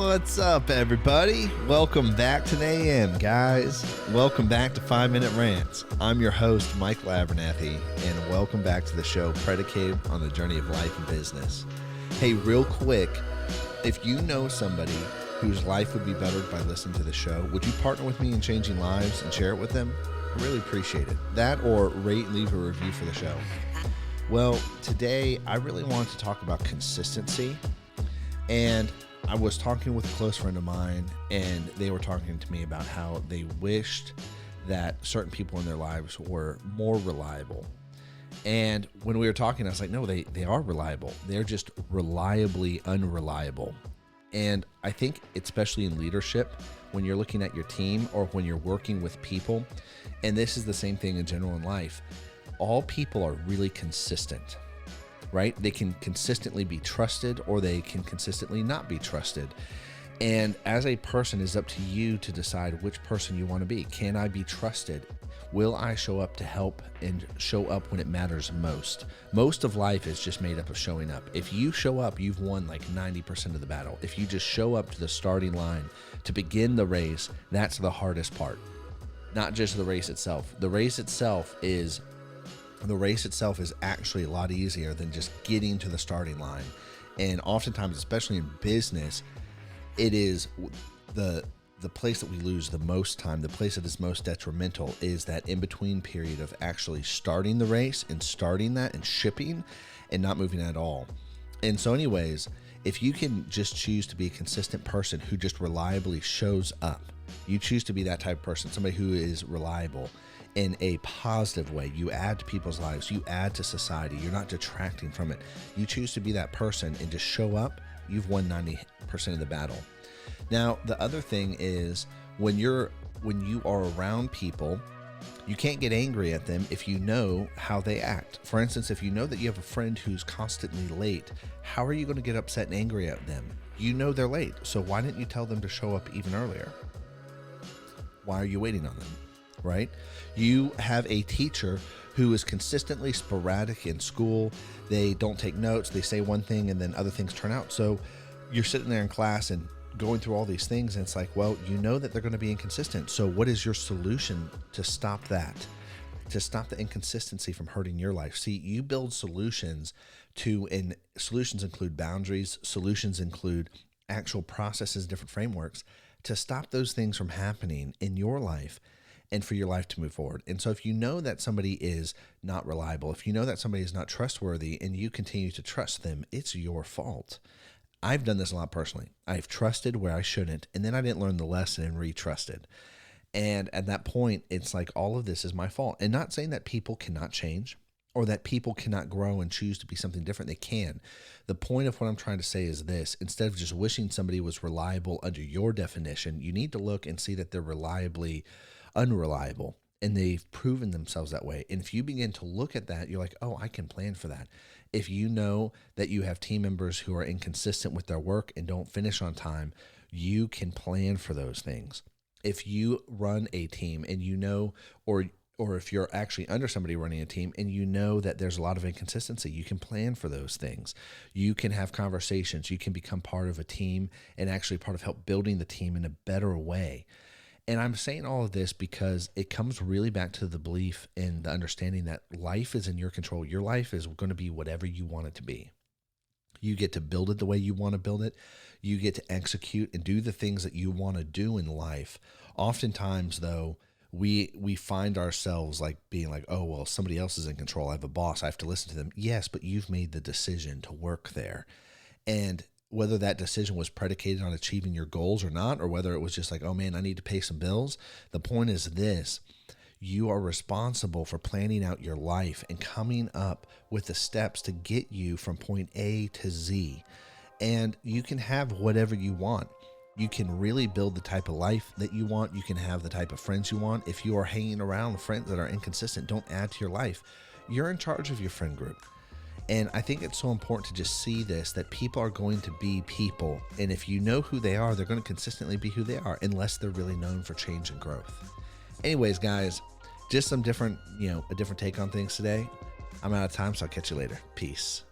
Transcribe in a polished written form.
What's up, everybody? Welcome back to the AM, guys. Welcome back to 5 Minute Rants. I'm your host, Mike Labernathy, and welcome back to the show predicated on the journey of life and business. Hey, real quick, if you know somebody whose life would be bettered by listening to the show, would you partner with me in changing lives and share it with them? I really appreciate it. That or rate and leave a review for the show. Well, today I really wanted to talk about consistency. And I was talking with a close friend of mine, and they were talking to me about how they wished that certain people in their lives were more reliable. And when we were talking, I was like, no, they are reliable. They're just reliably unreliable. And I think especially in leadership, when you're looking at your team or when you're working with people, and this is the same thing in general in life, all people are really consistent. Right? They can consistently be trusted or they can consistently not be trusted. And as a person, it's up to you to decide which person you want to be. Can I be trusted? Will I show up to help and show up when it matters most? Most of life is just made up of showing up. If you show up, you've won like 90% of the battle. If you just show up to the starting line to begin the race, that's the hardest part. Not just the race itself. The race itself is actually a lot easier than just getting to the starting line. And oftentimes, especially in business, it is the place that we lose the most time, the place that is most detrimental is that in-between period of actually starting the race and starting that and shipping and not moving at all. And so anyways, if you can just choose to be a consistent person who just reliably shows up, you choose to be that type of person, somebody who is reliable, in a positive way. You add to people's lives, you add to society, you're not detracting from it. You choose to be that person and just show up, you've won 90% of the battle. Now, the other thing is when you are around people, you can't get angry at them if you know how they act. For instance, if you know that you have a friend who's constantly late, how are you going to get upset and angry at them? You know they're late, so why didn't you tell them to show up even earlier? Why are you waiting on them? Right? You have a teacher who is consistently sporadic in school. They don't take notes. They say one thing and then other things turn out. So you're sitting there in class and going through all these things. And it's like, well, you know that they're going to be inconsistent. So what is your solution to stop that? To stop the inconsistency from hurting your life? See, you build solutions and solutions include boundaries. Solutions include actual processes, different frameworks to stop those things from happening in your life and for your life to move forward. And so if you know that somebody is not reliable, if you know that somebody is not trustworthy and you continue to trust them, it's your fault. I've done this a lot personally. I've trusted where I shouldn't, and then I didn't learn the lesson and retrusted. And at that point, it's like all of this is my fault. And not saying that people cannot change or that people cannot grow and choose to be something different. They can. The point of what I'm trying to say is this: instead of just wishing somebody was reliable under your definition, you need to look and see that they're reliably unreliable, and they've proven themselves that way. And if you begin to look at that, you're like, oh, I can plan for that. If you know that you have team members who are inconsistent with their work and don't finish on time, you can plan for those things. If you run a team and you know, or if you're actually under somebody running a team and you know that there's a lot of inconsistency, you can plan for those things. You can have conversations. You can become part of a team and actually part of help building the team in a better way. And I'm saying all of this because it comes really back to the belief and the understanding that life is in your control. Your life is going to be whatever you want it to be. You get to build it the way you want to build it. You get to execute and do the things that you want to do in life. Oftentimes, though, we find ourselves like being like, oh, well, somebody else is in control. I have a boss. I have to listen to them. Yes, but you've made the decision to work there. And whether that decision was predicated on achieving your goals or not, or whether it was just like, oh man, I need to pay some bills. The point is this: you are responsible for planning out your life and coming up with the steps to get you from point A to Z. And you can have whatever you want. You can really build the type of life that you want. You can have the type of friends you want. If you are hanging around with friends that are inconsistent, don't add to your life. You're in charge of your friend group. And I think it's so important to just see this, that people are going to be people. And if you know who they are, they're going to consistently be who they are, unless they're really known for change and growth. Anyways, guys, just some different, a different take on things today. I'm out of time, so I'll catch you later. Peace.